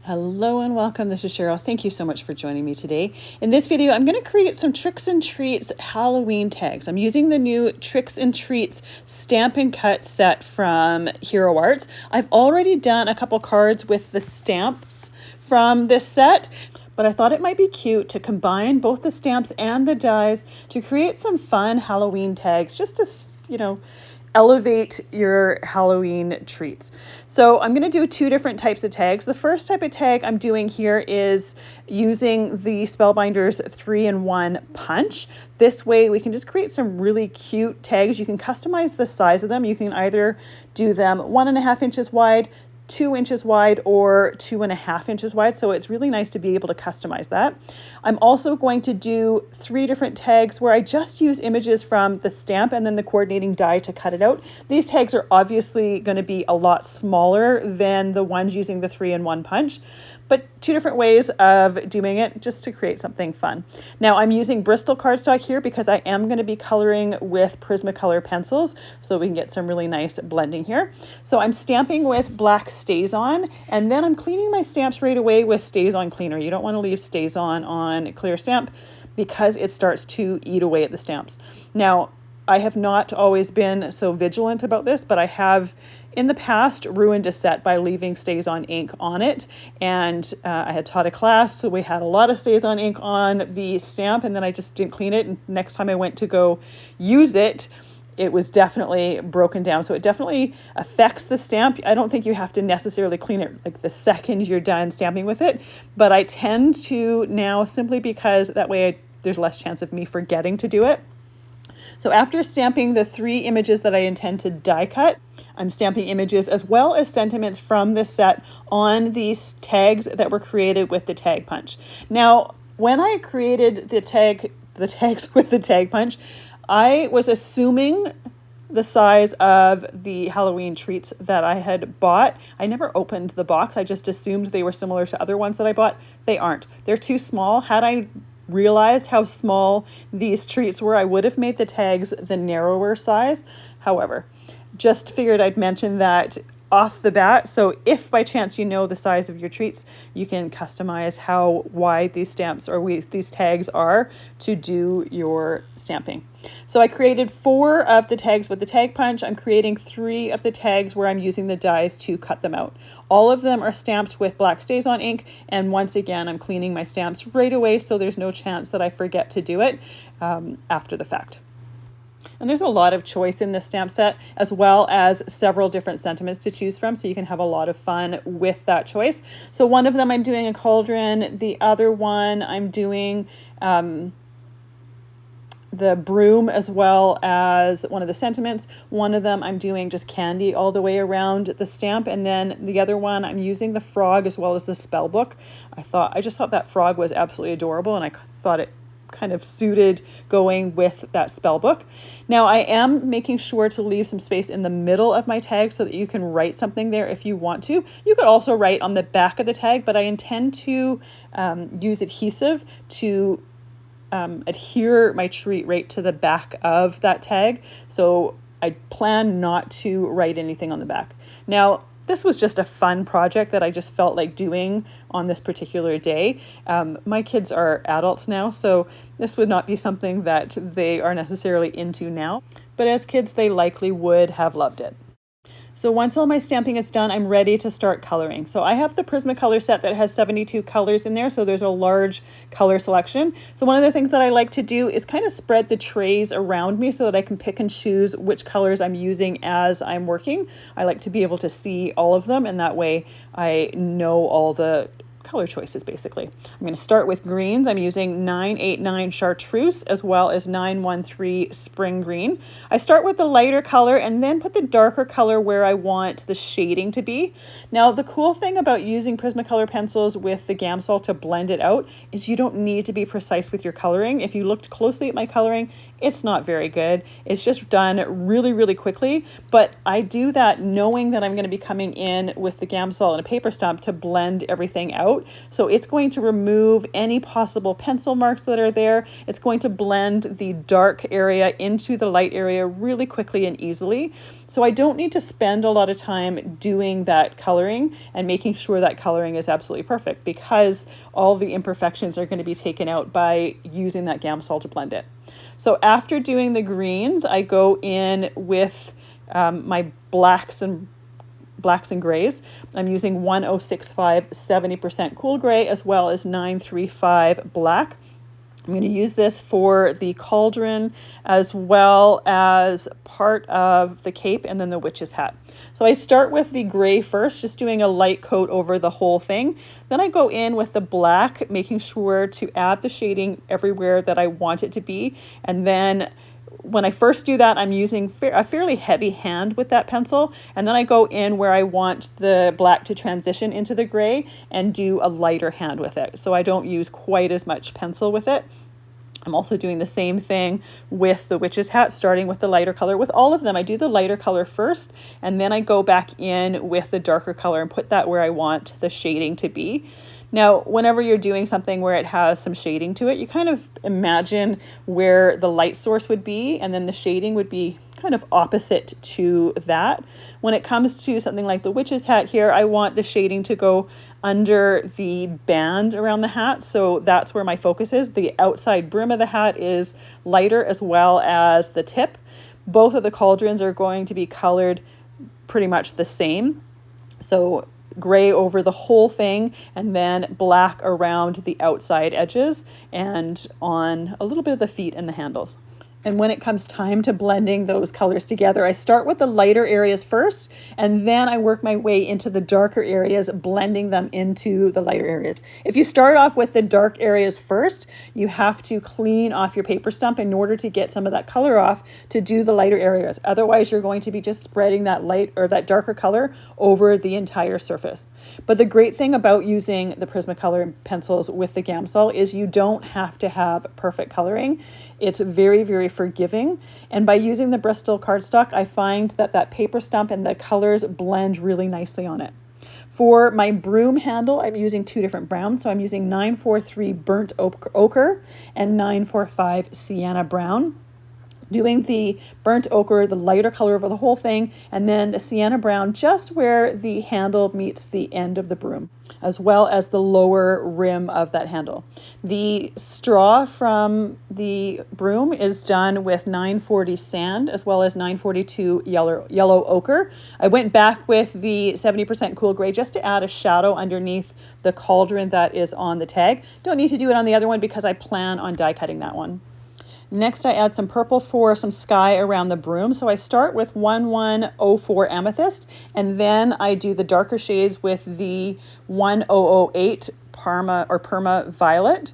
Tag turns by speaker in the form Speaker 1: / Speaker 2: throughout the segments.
Speaker 1: Hello and welcome. This is Cheryl. Thank you so much for joining me today. In this video, I'm going to create some Tricks and Treats Halloween tags. I'm using the new Tricks and Treats Stamp and Cut set from Hero Arts. I've already done a couple cards with the stamps from this set, but I thought it might be cute to combine both the stamps and the dies to create some fun Halloween tags just to, elevate your Halloween treats. So I'm going to do two different types of tags. The first type of tag I'm doing here is using the Spellbinders 3-in-1 punch. This way we can just create some really cute tags. You can customize the size of them. You can either do them 1.5 inches wide, 2 inches wide, or 2.5 inches wide. So it's really nice to be able to customize that. I'm also going to do 3 different tags where I just use images from the stamp and then the coordinating die to cut it out. These tags are obviously going to be a lot smaller than the ones using the 3-in-1 punch, but 2 different ways of doing it just to create something fun. Now I'm using Bristol cardstock here because I am going to be coloring with Prismacolor pencils so that we can get some really nice blending here. So I'm stamping with black StazOn, and then I'm cleaning my stamps right away with StazOn cleaner. You don't want to leave StazOn on clear stamp because it starts to eat away at the stamps. Now, I have not always been so vigilant about this, but I have in the past ruined a set by leaving StazOn ink on it. And I had taught a class, so we had a lot of StazOn ink on the stamp, and then I just didn't clean it. And next time I went to go use it, it was definitely broken down. So it definitely affects the stamp. I don't think you have to necessarily clean it like the second you're done stamping with it, but I tend to now simply because that way there's less chance of me forgetting to do it. So after stamping the 3 images that I intend to die cut, I'm stamping images as well as sentiments from this set on these tags that were created with the tag punch. Now, when I created the tags with the tag punch, I was assuming the size of the Halloween treats that I had bought. I never opened the box. I just assumed they were similar to other ones that I bought. They aren't. They're too small. Had I realized how small these treats were, I would have made the tags the narrower size. However, just figured I'd mention that off the bat. So if by chance you know the size of your treats, you can customize how wide these stamps or these tags are to do your stamping. So I created 4 of the tags with the tag punch. I'm creating 3 of the tags where I'm using the dies to cut them out. All of them are stamped with black StazOn ink, and once again I'm cleaning my stamps right away so there's no chance that I forget to do it after the fact. And there's a lot of choice in this stamp set, as well as several different sentiments to choose from, so you can have a lot of fun with that choice. So one of them I'm doing a cauldron, the other one I'm doing the broom as well as one of the sentiments. One of them I'm doing just candy all the way around the stamp, and then the other one I'm using the frog as well as the spell book. I just thought that frog was absolutely adorable, and I thought it kind of suited going with that spell book. Now I am making sure to leave some space in the middle of my tag so that you can write something there if you want to. You could also write on the back of the tag, but I intend to use adhesive to adhere my treat right to the back of that tag. So I plan not to write anything on the back. Now, this was just a fun project that I just felt like doing on this particular day. My kids are adults now, so this would not be something that they are necessarily into now, but as kids, they likely would have loved it. So once all my stamping is done, I'm ready to start coloring. So I have the Prismacolor set that has 72 colors in there, so there's a large color selection. So one of the things that I like to do is kind of spread the trays around me so that I can pick and choose which colors I'm using as I'm working. I like to be able to see all of them, and that way I know all the color choices basically. I'm going to start with greens. I'm using 989 Chartreuse as well as 913 Spring Green. I start with the lighter color and then put the darker color where I want the shading to be. Now the cool thing about using Prismacolor pencils with the Gamsol to blend it out is you don't need to be precise with your coloring. If you looked closely at my coloring, it's not very good. It's just done really, really quickly, but I do that knowing that I'm going to be coming in with the Gamsol and a paper stump to blend everything out. coat. So it's going to remove any possible pencil marks that are there. It's going to blend the dark area into the light area really quickly and easily. So I don't need to spend a lot of time doing that coloring and making sure that coloring is absolutely perfect, because all the imperfections are going to be taken out by using that Gamsol to blend it. So after doing the greens, I go in with my blacks and grays. I'm using 1065 70% cool gray as well as 935 black. I'm going to use this for the cauldron as well as part of the cape and then the witch's hat. So I start with the gray first, just doing a light coat over the whole thing. Then I go in with the black, making sure to add the shading everywhere that I want it to be. And then when I first do that, I'm using a fairly heavy hand with that pencil, and then I go in where I want the black to transition into the gray and do a lighter hand with it, so I don't use quite as much pencil with it. I'm also doing the same thing with the witch's hat, starting with the lighter color. With all of them, I do the lighter color first, and then I go back in with the darker color and put that where I want the shading to be. Now, whenever you're doing something where it has some shading to it, you kind of imagine where the light source would be, and then the shading would be kind of opposite to that. When it comes to something like the witch's hat here, I want the shading to go under the band around the hat, so that's where my focus is. The outside brim of the hat is lighter as well as the tip. Both of the cauldrons are going to be colored pretty much the same. So gray over the whole thing, and then black around the outside edges and on a little bit of the feet and the handles. And when it comes time to blending those colors together, I start with the lighter areas first, and then I work my way into the darker areas, blending them into the lighter areas. If you start off with the dark areas first, you have to clean off your paper stump in order to get some of that color off to do the lighter areas. Otherwise, you're going to be just spreading that light or that darker color over the entire surface. But the great thing about using the Prismacolor pencils with the Gamsol is you don't have to have perfect coloring. It's very, very forgiving, and by using the Bristol cardstock, I find that that paper stump and the colors blend really nicely on it. For my broom handle, I'm using two different browns, so I'm using 943 burnt ochre and 945 sienna brown. Doing the burnt ochre, the lighter color over the whole thing, and then the sienna brown just where the handle meets the end of the broom, as well as the lower rim of that handle. The straw from the broom is done with 940 sand as well as 942 yellow ochre. I went back with the 70% cool gray just to add a shadow underneath the cauldron that is on the tag. Don't need to do it on the other one because I plan on die cutting that one. Next, I add some purple for some sky around the broom. So I start with 1104 amethyst, and then I do the darker shades with the 1008 Perma violet.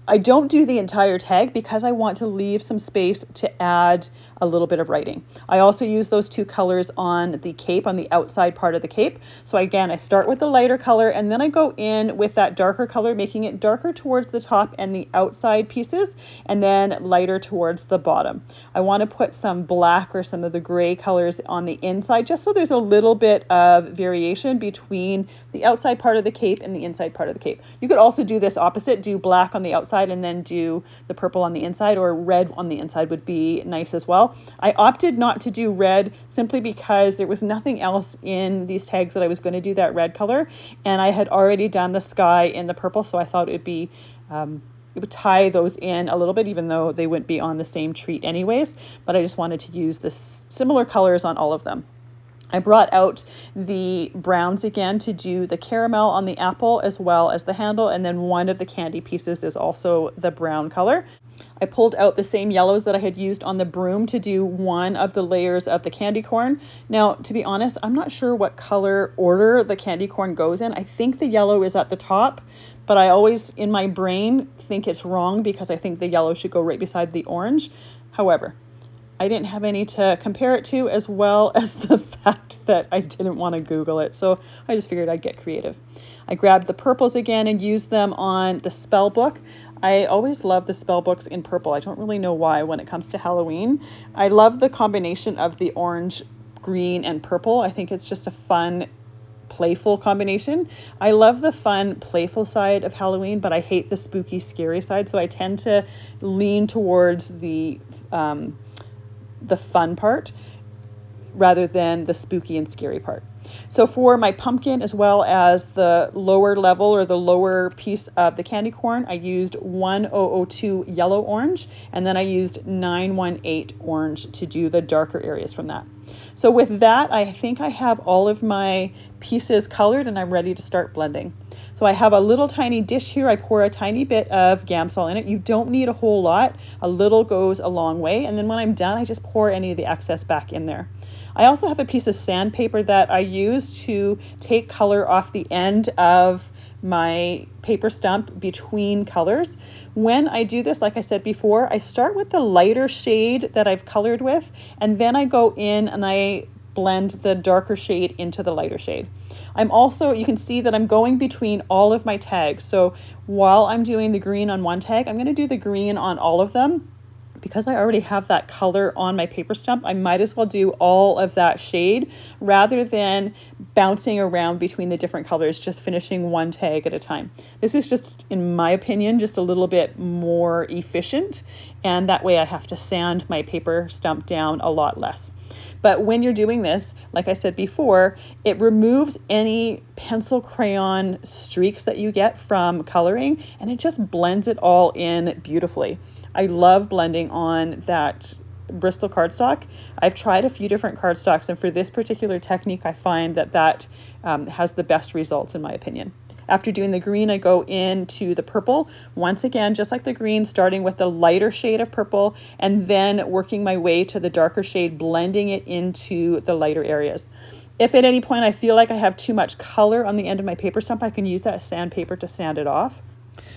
Speaker 1: I don't do the entire tag because I want to leave some space to add a little bit of writing. I also use those two colors on the cape, on the outside part of the cape. So again, I start with the lighter color and then I go in with that darker color, making it darker towards the top and the outside pieces, and then lighter towards the bottom. I want to put some black or some of the gray colors on the inside, just so there's a little bit of variation between the outside part of the cape and the inside part of the cape. You could also do this opposite, do black on the outside and then do the purple on the inside, or red on the inside would be nice as well. I opted not to do red simply because there was nothing else in these tags that I was going to do that red color, and I had already done the sky in the purple, so I thought it would be it would tie those in a little bit, even though they wouldn't be on the same treat anyways, but I just wanted to use the similar colors on all of them. I brought out the browns again to do the caramel on the apple as well as the handle, and then one of the candy pieces is also the brown color. I pulled out the same yellows that I had used on the broom to do one of the layers of the candy corn. Now, to be honest, I'm not sure what color order the candy corn goes in. I think the yellow is at the top, but I always, in my brain, think it's wrong because I think the yellow should go right beside the orange. However, I didn't have any to compare it to, as well as the fact that I didn't want to Google it, so I just figured I'd get creative. I grabbed the purples again and used them on the spell book. I always love the spell books in purple. I don't really know why when it comes to Halloween. I love the combination of the orange, green, and purple. I think it's just a fun playful combination. I love the fun, playful side of Halloween, but I hate the spooky, scary side. So I tend to lean towards the fun part rather than the spooky and scary part. So for my pumpkin, as well as the lower level or the lower piece of the candy corn, I used 1002 yellow orange, and then I used 918 orange to do the darker areas from that. So with that, I think I have all of my pieces colored and I'm ready to start blending. So I have a little tiny dish here. I pour a tiny bit of Gamsol in it. You don't need a whole lot. A little goes a long way. And then when I'm done, I just pour any of the excess back in there. I also have a piece of sandpaper that I use to take color off the end of my paper stump between colors. When I do this, like I said before, I start with the lighter shade that I've colored with, and then I go in and I blend the darker shade into the lighter shade. I'm also, you can see that I'm going between all of my tags. So while I'm doing the green on one tag, I'm going to do the green on all of them. Because I already have that color on my paper stump, I might as well do all of that shade rather than bouncing around between the different colors, just finishing one tag at a time. This is just, in my opinion, just a little bit more efficient, and that way I have to sand my paper stump down a lot less. But when you're doing this, like I said before, it removes any pencil crayon streaks that you get from coloring, and it just blends it all in beautifully. I love blending on that Bristol cardstock. I've tried a few different cardstocks, and for this particular technique, I find that has the best results in my opinion. After doing the green, I go into the purple. Once again, just like the green, starting with the lighter shade of purple and then working my way to the darker shade, blending it into the lighter areas. If at any point I feel like I have too much color on the end of my paper stump, I can use that sandpaper to sand it off.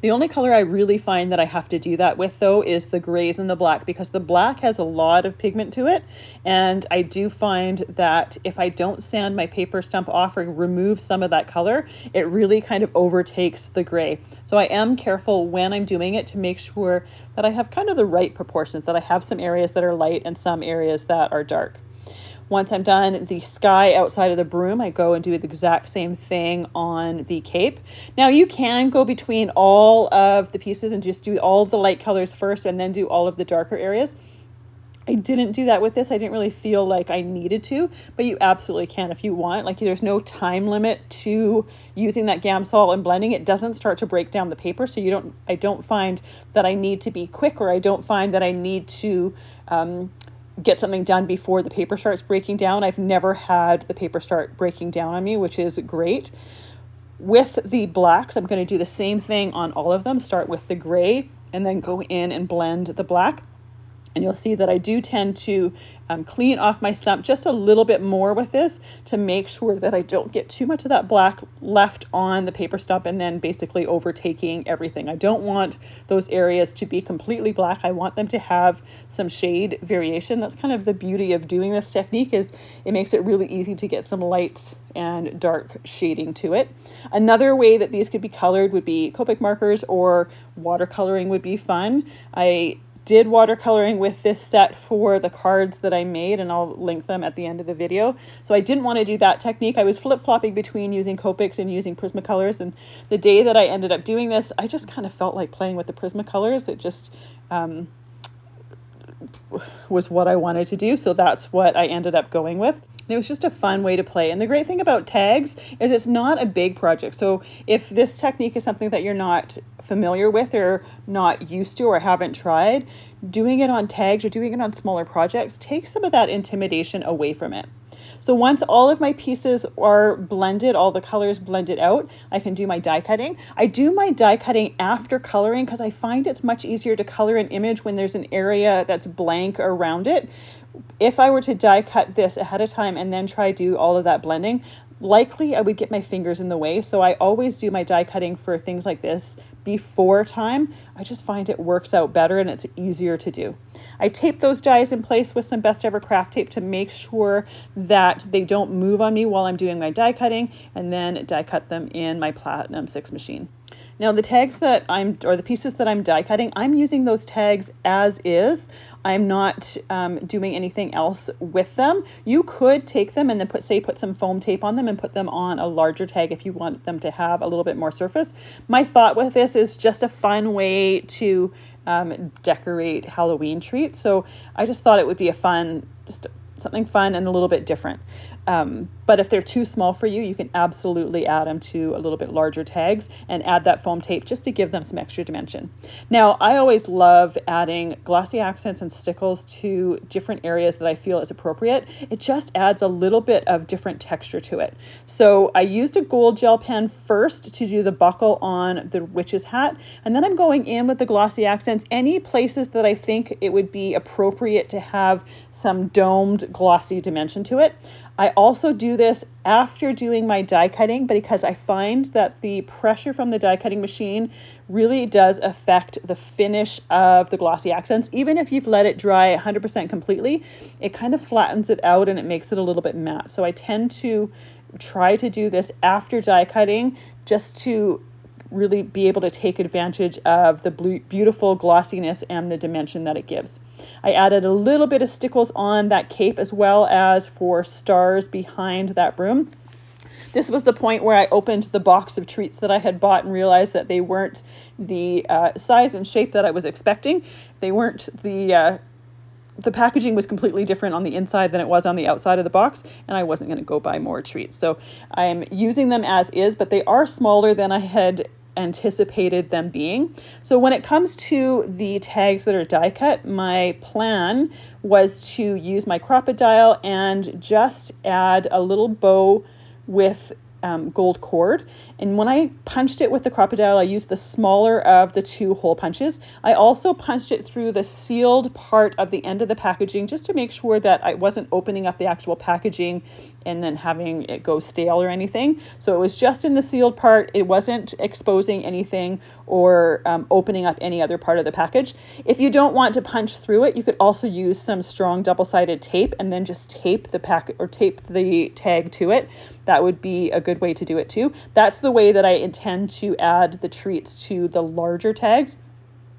Speaker 1: The only color I really find that I have to do that with, though, is the grays and the black, because the black has a lot of pigment to it, and I do find that if I don't sand my paper stump off or remove some of that color, it really kind of overtakes the gray. So I am careful when I'm doing it to make sure that I have kind of the right proportions, that I have some areas that are light and some areas that are dark. Once I'm done the sky outside of the broom, I go and do the exact same thing on the cape. Now you can go between all of the pieces and just do all of the light colors first and then do all of the darker areas. I didn't do that with this. I didn't really feel like I needed to, but you absolutely can if you want. Like, there's no time limit to using that Gamsol and blending. It doesn't start to break down the paper, so I don't find that I need to be quick, or I don't find that I need to get something done before the paper starts breaking down. I've never had the paper start breaking down on me, which is great. With the blacks, I'm going to do the same thing on all of them. Start with the gray and then go in and blend the black. And you'll see that I do tend to clean off my stump just a little bit more with this to make sure that I don't get too much of that black left on the paper stump and then basically overtaking everything. I don't want those areas to be completely black. I want them to have some shade variation. That's kind of the beauty of doing this technique, is it makes it really easy to get some light and dark shading to it. Another way that these could be colored would be Copic markers, or watercoloring would be fun. I did watercoloring with this set for the cards that I made, and I'll link them at the end of the video. So I didn't want to do that technique. I was flip-flopping between using Copics and using Prismacolors, and the day that I ended up doing this, I just kind of felt like playing with the Prismacolors. It just was what I wanted to do, so that's what I ended up going with. And it was just a fun way to play. And the great thing about tags is it's not a big project. So if this technique is something that you're not familiar with or not used to or haven't tried, doing it on tags or doing it on smaller projects takes some of that intimidation away from it. So once all of my pieces are blended, all the colors blended out, I can do my die cutting. I do my die cutting after coloring because I find it's much easier to color an image when there's an area that's blank around it. If I were to die cut this ahead of time and then try to do all of that blending, likely I would get my fingers in the way. So I always do my die cutting for things like this before time, I just find it works out better and it's easier to do. I tape those dies in place with some Best Ever Craft tape to make sure that they don't move on me while I'm doing my die cutting, and then die cut them in my Platinum 6 machine. Now the tags that the pieces that I'm die cutting, I'm using those tags as is. I'm not doing anything else with them. You could take them and then put some foam tape on them and put them on a larger tag if you want them to have a little bit more surface. My thought with this is just a fun way to decorate Halloween treats. So I just thought it would be something fun and a little bit different. But if they're too small for you, you can absolutely add them to a little bit larger tags and add that foam tape just to give them some extra dimension. Now, I always love adding glossy accents and stickles to different areas that I feel is appropriate. It just adds a little bit of different texture to it. So I used a gold gel pen first to do the buckle on the witch's hat, and then I'm going in with the glossy accents, any places that I think it would be appropriate to have some domed glossy dimension to it. I also do this after doing my die cutting, because I find that the pressure from the die cutting machine really does affect the finish of the glossy accents. Even if you've let it dry 100% completely, it kind of flattens it out and it makes it a little bit matte. So I tend to try to do this after die cutting just to really be able to take advantage of the beautiful glossiness and the dimension that it gives. I added a little bit of Stickles on that cape as well as for stars behind that broom. This was the point where I opened the box of treats that I had bought and realized that they weren't the size and shape that I was expecting. They weren't the packaging was completely different on the inside than it was on the outside of the box, and I wasn't going to go buy more treats. So I'm using them as is, but they are smaller than I had anticipated them being. So when it comes to the tags that are die cut, my plan was to use my Crop-A-Dile and just add a little bow with gold cord. And when I punched it with the Crop-A-Dile, I used the smaller of the two hole punches. I also punched it through the sealed part of the end of the packaging just to make sure that I wasn't opening up the actual packaging and then having it go stale or anything. So it was just in the sealed part. It wasn't exposing anything or opening up any other part of the package. If you don't want to punch through it, you could also use some strong double-sided tape and then just tape the tape the tag to it. That would be a good way to do it too. That's the way that I intend to add the treats to the larger tags.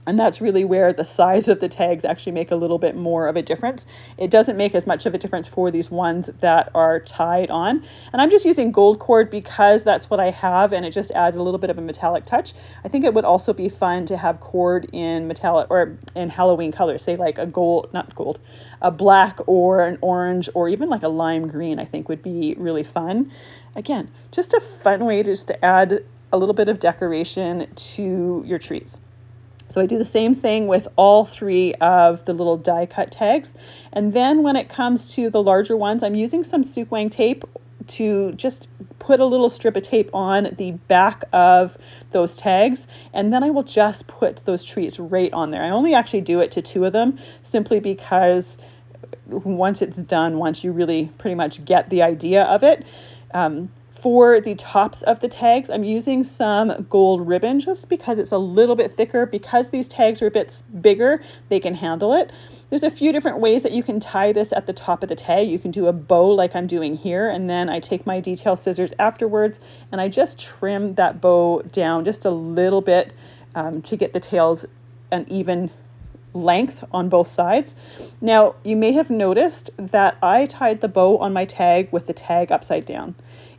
Speaker 1: And that's really where the size of the tags actually make a little bit more of a difference. It doesn't make as much of a difference for these ones that are tied on. And I'm just using gold cord because that's what I have, and it just adds a little bit of a metallic touch. I think it would also be fun to have cord in metallic or in Halloween colors, say like a black or an orange or even like a lime green, I think would be really fun. Again, just a fun way just to add a little bit of decoration to your treats. So I do the same thing with all three of the little die cut tags. And then when it comes to the larger ones, I'm using some Suk-Wang tape to just put a little strip of tape on the back of those tags. And then I will just put those treats right on there. I only actually do it to two of them simply because once it's done, once you really pretty much get the idea of it, for the tops of the tags, I'm using some gold ribbon just because it's a little bit thicker. Because these tags are a bit bigger, they can handle it. There's a few different ways that you can tie this at the top of the tag. You can do a bow like I'm doing here, and then I take my detail scissors afterwards and I just trim that bow down just a little bit to get the tails an even length on both sides. Now, you may have noticed that I tied the bow on my tag with the tag upside down.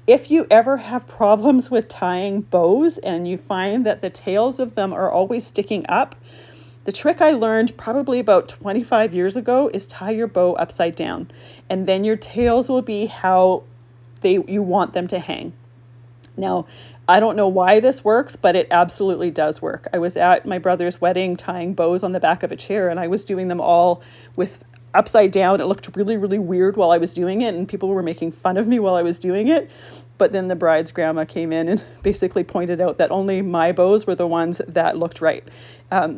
Speaker 1: If you ever have problems with tying bows and you find that the tails of them are always sticking up, the trick I learned probably about 25 years ago is tie your bow upside down, and then your tails will be how you want them to hang. Now, I don't know why this works, but it absolutely does work. I was at my brother's wedding tying bows on the back of a chair, and I was doing them all with upside down. It looked really, really weird while I was doing it, and people were making fun of me while I was doing it. But then the bride's grandma came in and basically pointed out that only my bows were the ones that looked right.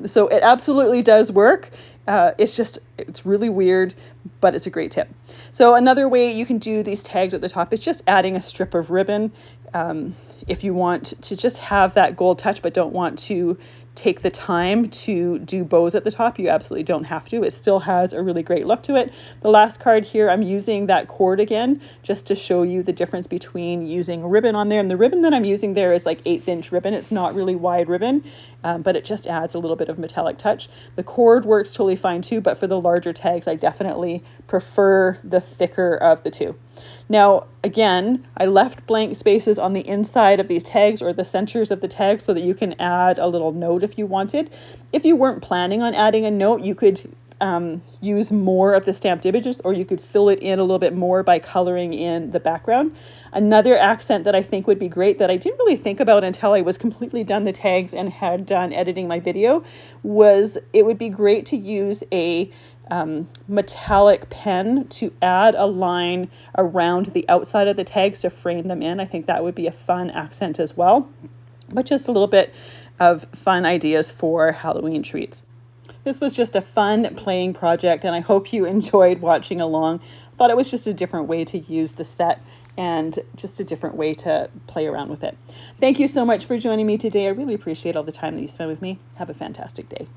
Speaker 1: So it absolutely does work. It's really weird, but it's a great tip. So another way you can do these tags at the top is just adding a strip of ribbon. if you want to just have that gold touch but don't want to take the time to do bows at the top, you absolutely don't have to. It still has a really great look to it. The last card here, I'm using that cord again just to show you the difference between using ribbon on there. And the ribbon that I'm using there is like 1/8 inch ribbon. It's not really wide ribbon, but it just adds a little bit of metallic touch. The cord works totally fine too, but for the larger tags, I definitely prefer the thicker of the two. Now, again, I left blank spaces on the inside of these tags or the centers of the tags so that you can add a little note if you wanted. If you weren't planning on adding a note, you could use more of the stamped images, or you could fill it in a little bit more by coloring in the background. Another accent that I think would be great that I didn't really think about until I was completely done the tags and had done editing my video was it would be great to use a metallic pen to add a line around the outside of the tags to frame them in. I think that would be a fun accent as well, but just a little bit of fun ideas for Halloween treats. This was just a fun playing project, and I hope you enjoyed watching along. I thought it was just a different way to use the set and just a different way to play around with it. Thank you so much for joining me today. I really appreciate all the time that you spent with me. Have a fantastic day.